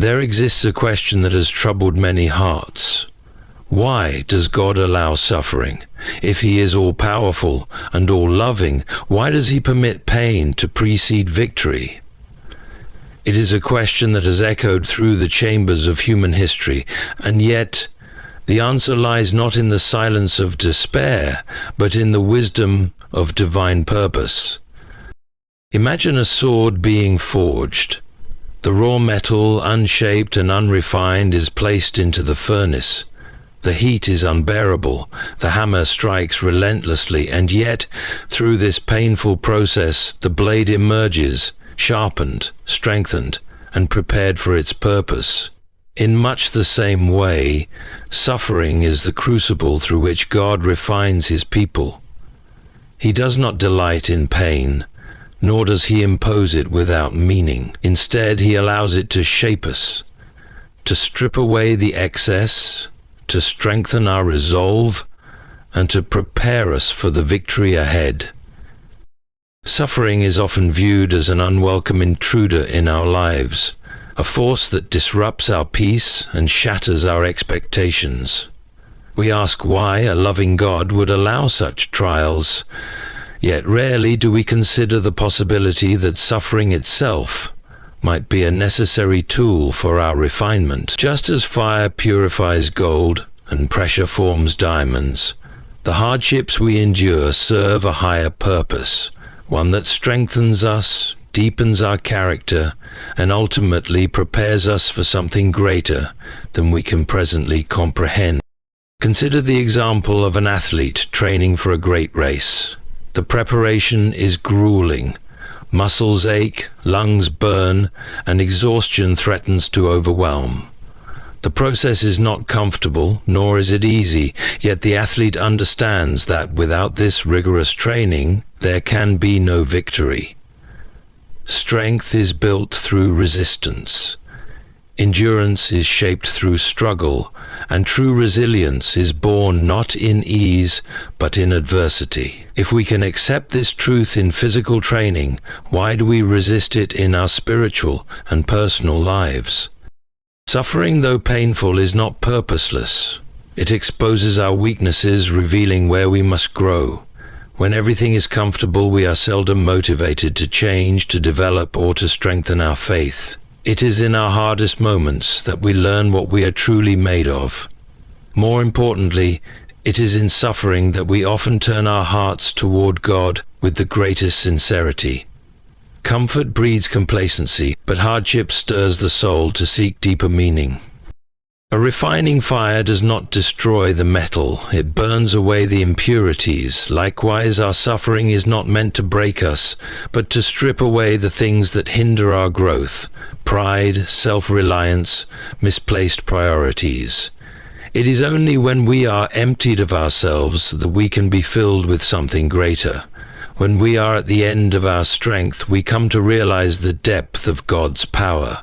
There exists a question that has troubled many hearts. Why does God allow suffering? If He is all-powerful and all-loving, why does He permit pain to precede victory? It is a question that has echoed through the chambers of human history, and yet the answer lies not in the silence of despair, but in the wisdom of divine purpose. Imagine a sword being forged. The raw metal, unshaped and unrefined, is placed into the furnace. The heat is unbearable, the hammer strikes relentlessly, and yet, through this painful process, the blade emerges, sharpened, strengthened, and prepared for its purpose. In much the same way, suffering is the crucible through which God refines His people. He does not delight in pain, nor does He impose it without meaning. Instead, He allows it to shape us, to strip away the excess, to strengthen our resolve, and to prepare us for the victory ahead. Suffering is often viewed as an unwelcome intruder in our lives, a force that disrupts our peace and shatters our expectations. We ask why a loving God would allow such trials, yet rarely do we consider the possibility that suffering itself might be a necessary tool for our refinement. Just as fire purifies gold and pressure forms diamonds, the hardships we endure serve a higher purpose, one that strengthens us, deepens our character, and ultimately prepares us for something greater than we can presently comprehend. Consider the example of an athlete training for a great race. The preparation is grueling. Muscles ache, lungs burn, and exhaustion threatens to overwhelm. The process is not comfortable, nor is it easy, yet the athlete understands that without this rigorous training, there can be no victory. Strength is built through resistance. Endurance is shaped through struggle, and true resilience is born not in ease, but in adversity. If we can accept this truth in physical training, why do we resist it in our spiritual and personal lives? Suffering, though painful, is not purposeless. It exposes our weaknesses, revealing where we must grow. When everything is comfortable, we are seldom motivated to change, to develop, or to strengthen our faith. It is in our hardest moments that we learn what we are truly made of. More importantly, it is in suffering that we often turn our hearts toward God with the greatest sincerity. Comfort breeds complacency, but hardship stirs the soul to seek deeper meaning. A refining fire does not destroy the metal, it burns away the impurities. Likewise, our suffering is not meant to break us, but to strip away the things that hinder our growth: pride, self-reliance, misplaced priorities. It is only when we are emptied of ourselves that we can be filled with something greater. When we are at the end of our strength, we come to realize the depth of God's power.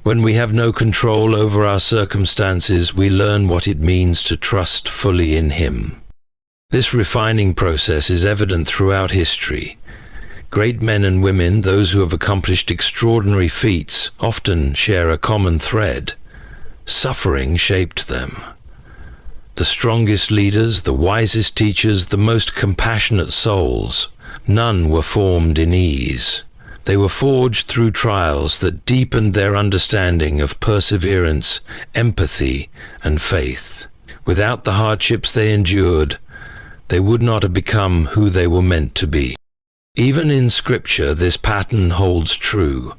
When we have no control over our circumstances, we learn what it means to trust fully in Him. This refining process is evident throughout history. Great men and women, those who have accomplished extraordinary feats, often share a common thread. Suffering shaped them. The strongest leaders, the wisest teachers, the most compassionate souls, none were formed in ease. They were forged through trials that deepened their understanding of perseverance, empathy, and faith. Without the hardships they endured, they would not have become who they were meant to be. Even in Scripture, this pattern holds true.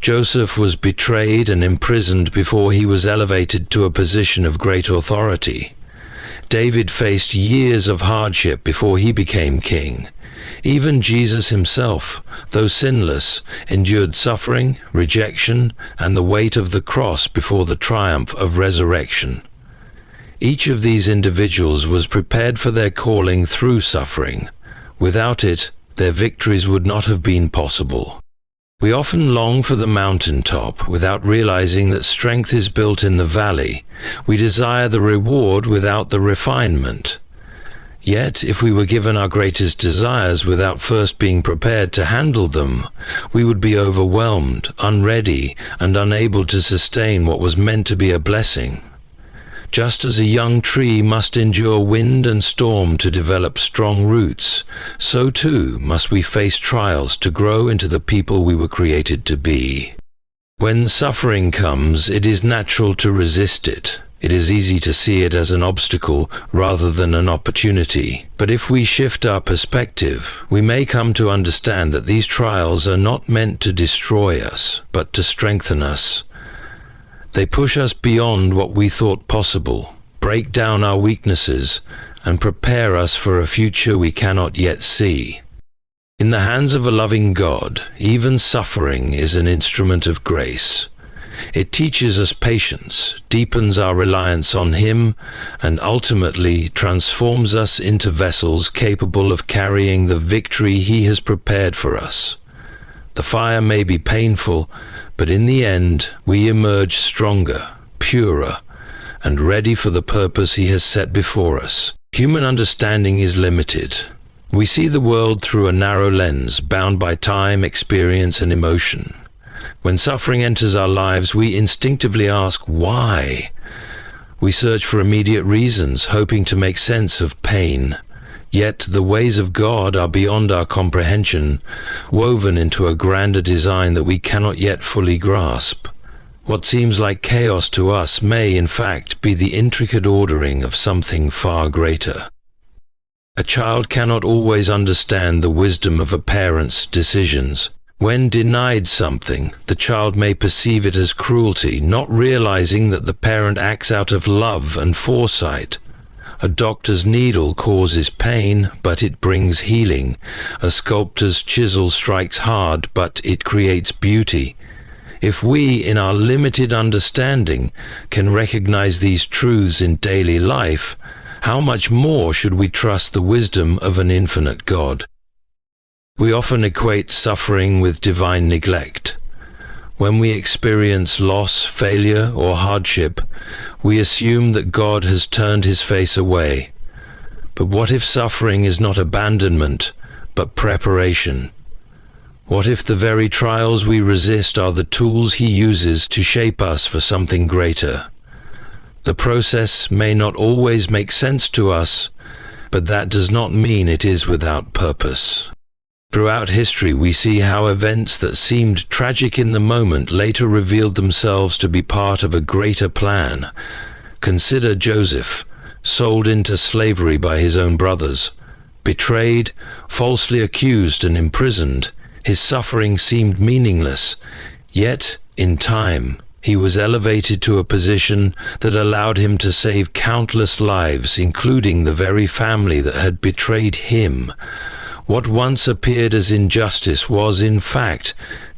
Joseph was betrayed and imprisoned before he was elevated to a position of great authority. David faced years of hardship before he became king. Even Jesus himself, though sinless, endured suffering, rejection, and the weight of the cross before the triumph of resurrection. Each of these individuals was prepared for their calling through suffering. Without it, their victories would not have been possible. We often long for the mountaintop without realizing that strength is built in the valley. We desire the reward without the refinement. Yet, if we were given our greatest desires without first being prepared to handle them, we would be overwhelmed, unready, and unable to sustain what was meant to be a blessing. Just as a young tree must endure wind and storm to develop strong roots, so too must we face trials to grow into the people we were created to be. When suffering comes, it is natural to resist it. It is easy to see it as an obstacle rather than an opportunity. But if we shift our perspective, we may come to understand that these trials are not meant to destroy us, but to strengthen us. They push us beyond what we thought possible, break down our weaknesses, and prepare us for a future we cannot yet see. In the hands of a loving God, even suffering is an instrument of grace. It teaches us patience, deepens our reliance on Him, and ultimately transforms us into vessels capable of carrying the victory He has prepared for us. The fire may be painful, but in the end we emerge stronger, purer, and ready for the purpose He has set before us. Human understanding is limited. We see the world through a narrow lens, bound by time, experience, and emotion. When suffering enters our lives, we instinctively ask, why? We search for immediate reasons, hoping to make sense of pain. Yet the ways of God are beyond our comprehension, woven into a grander design that we cannot yet fully grasp. What seems like chaos to us may, in fact, be the intricate ordering of something far greater. A child cannot always understand the wisdom of a parent's decisions. When denied something, the child may perceive it as cruelty, not realizing that the parent acts out of love and foresight. A doctor's needle causes pain, but it brings healing. A sculptor's chisel strikes hard, but it creates beauty. If we, in our limited understanding, can recognize these truths in daily life, how much more should we trust the wisdom of an infinite God? We often equate suffering with divine neglect. When we experience loss, failure, or hardship, we assume that God has turned His face away. But what if suffering is not abandonment, but preparation? What if the very trials we resist are the tools He uses to shape us for something greater? The process may not always make sense to us, but that does not mean it is without purpose. Throughout history, we see how events that seemed tragic in the moment later revealed themselves to be part of a greater plan. Consider Joseph, sold into slavery by his own brothers. Betrayed, falsely accused, and imprisoned, his suffering seemed meaningless. Yet, in time, he was elevated to a position that allowed him to save countless lives, including the very family that had betrayed him. What once appeared as injustice was, in fact,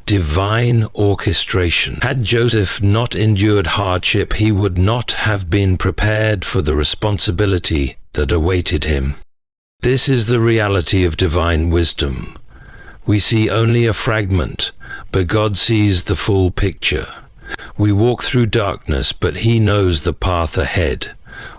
divine orchestration. Had Joseph not endured hardship, he would not have been prepared for the responsibility that awaited him. This is the reality of divine wisdom. We see only a fragment, but God sees the full picture. We walk through darkness, but He knows the path ahead.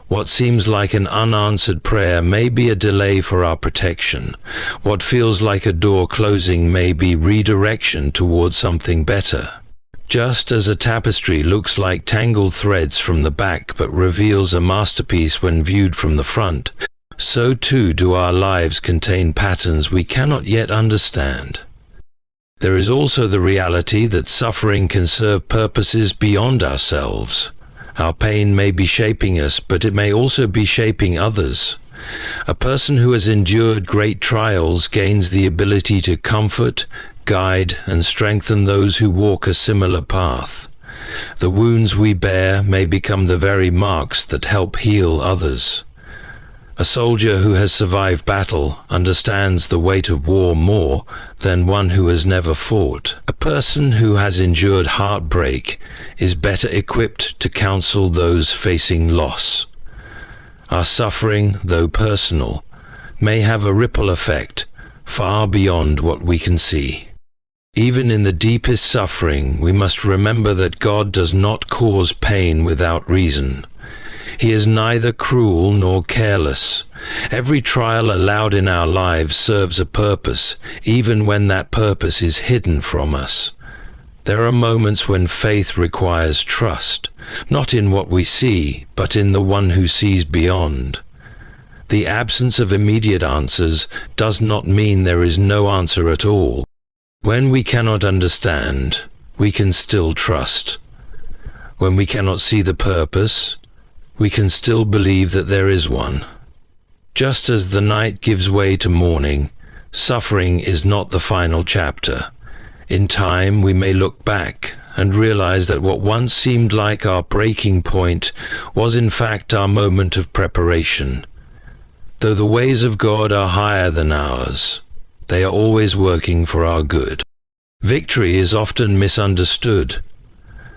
What seems like an unanswered prayer may be a delay for our protection. What feels like a door closing may be redirection towards something better. Just as a tapestry looks like tangled threads from the back but reveals a masterpiece when viewed from the front, so too do our lives contain patterns we cannot yet understand. There is also the reality that suffering can serve purposes beyond ourselves. Our pain may be shaping us, but it may also be shaping others. A person who has endured great trials gains the ability to comfort, guide, and strengthen those who walk a similar path. The wounds we bear may become the very marks that help heal others. A soldier who has survived battle understands the weight of war more than one who has never fought. A person who has endured heartbreak is better equipped to counsel those facing loss. Our suffering, though personal, may have a ripple effect far beyond what we can see. Even in the deepest suffering, we must remember that God does not cause pain without reason. He is neither cruel nor careless. Every trial allowed in our lives serves a purpose, even when that purpose is hidden from us. There are moments when faith requires trust, not in what we see, but in the one who sees beyond. The absence of immediate answers does not mean there is no answer at all. When we cannot understand, we can still trust. When we cannot see the purpose, we can still believe that there is one. Just as the night gives way to morning, suffering is not the final chapter. In time, we may look back and realize that what once seemed like our breaking point was in fact our moment of preparation. Though the ways of God are higher than ours, they are always working for our good. Victory is often misunderstood.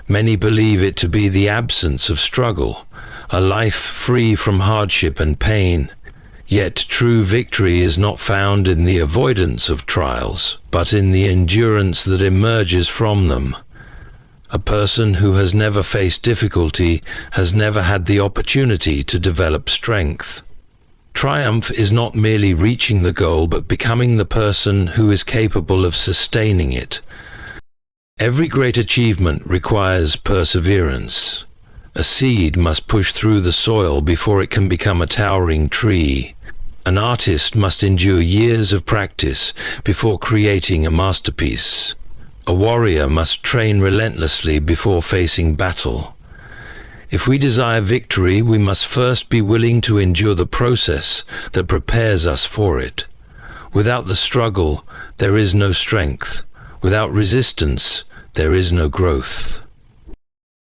Many believe it to be the absence of struggle, a life free from hardship and pain. Yet true victory is not found in the avoidance of trials, but in the endurance that emerges from them. A person who has never faced difficulty has never had the opportunity to develop strength. Triumph is not merely reaching the goal, but becoming the person who is capable of sustaining it. Every great achievement requires perseverance. A seed must push through the soil before it can become a towering tree. An artist must endure years of practice before creating a masterpiece. A warrior must train relentlessly before facing battle. If we desire victory, we must first be willing to endure the process that prepares us for it. Without the struggle, there is no strength. Without resistance, there is no growth.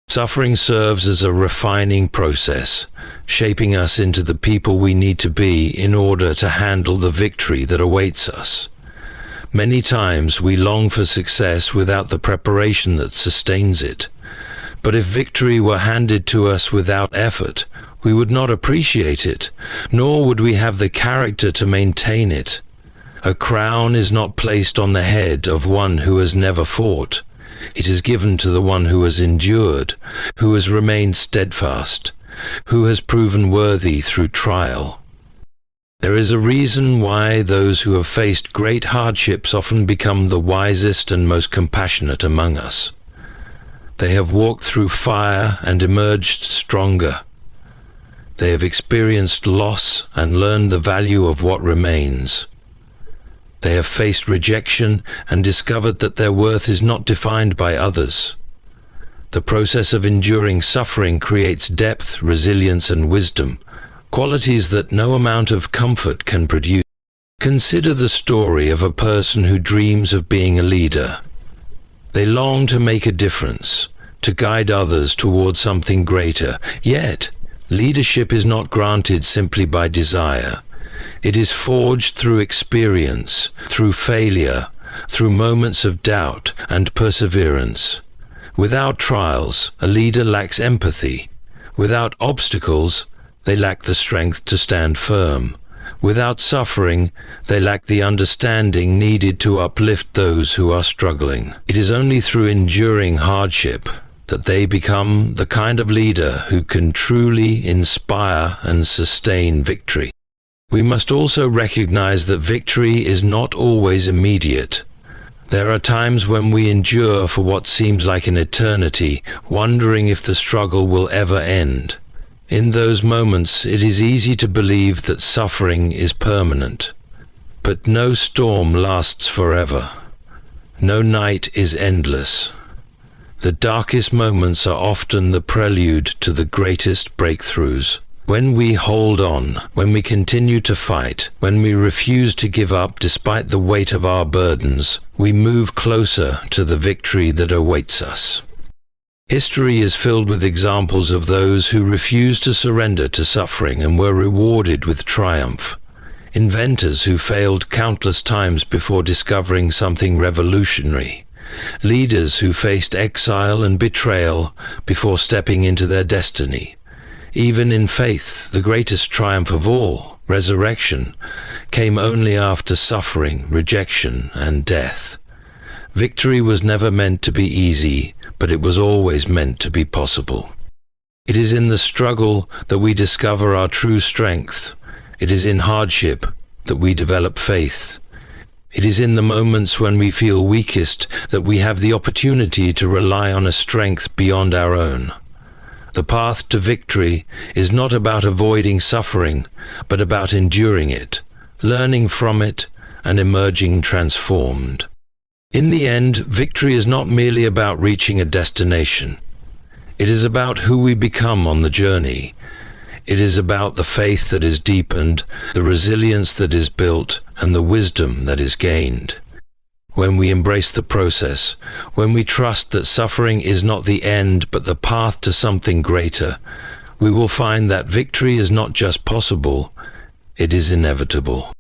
Suffering serves as a refining process, shaping us into the people we need to be in order to handle the victory that awaits us. Many times we long for success without the preparation that sustains it. But if victory were handed to us without effort, we would not appreciate it, nor would we have the character to maintain it. A crown is not placed on the head of one who has never fought. It is given to the one who has endured, who has remained steadfast, who has proven worthy through trial. There is a reason why those who have faced great hardships often become the wisest and most compassionate among us. They have walked through fire and emerged stronger. They have experienced loss and learned the value of what remains. They have faced rejection and discovered that their worth is not defined by others. The process of enduring suffering creates depth, resilience, and wisdom, qualities that no amount of comfort can produce. Consider the story of a person who dreams of being a leader. They long to make a difference, to guide others towards something greater. Yet, leadership is not granted simply by desire. It is forged through experience, through failure, through moments of doubt and perseverance. Without trials, a leader lacks empathy. Without obstacles, they lack the strength to stand firm. Without suffering, they lack the understanding needed to uplift those who are struggling. It is only through enduring hardship that they become the kind of leader who can truly inspire and sustain victory. We must also recognize that victory is not always immediate. There are times when we endure for what seems like an eternity, wondering if the struggle will ever end. In those moments, it is easy to believe that suffering is permanent. But no storm lasts forever. No night is endless. The darkest moments are often the prelude to the greatest breakthroughs. When we hold on, when we continue to fight, when we refuse to give up despite the weight of our burdens, we move closer to the victory that awaits us. History is filled with examples of those who refused to surrender to suffering and were rewarded with triumph. Inventors who failed countless times before discovering something revolutionary. Leaders who faced exile and betrayal before stepping into their destiny. Even in faith, the greatest triumph of all, resurrection, came only after suffering, rejection, and death. Victory was never meant to be easy, but it was always meant to be possible. It is in the struggle that we discover our true strength. It is in hardship that we develop faith. It is in the moments when we feel weakest that we have the opportunity to rely on a strength beyond our own. The path to victory is not about avoiding suffering, but about enduring it, learning from it, and emerging transformed. In the end, victory is not merely about reaching a destination. It is about who we become on the journey. It is about the faith that is deepened, the resilience that is built, and the wisdom that is gained. When we embrace the process, when we trust that suffering is not the end but the path to something greater, we will find that victory is not just possible, it is inevitable.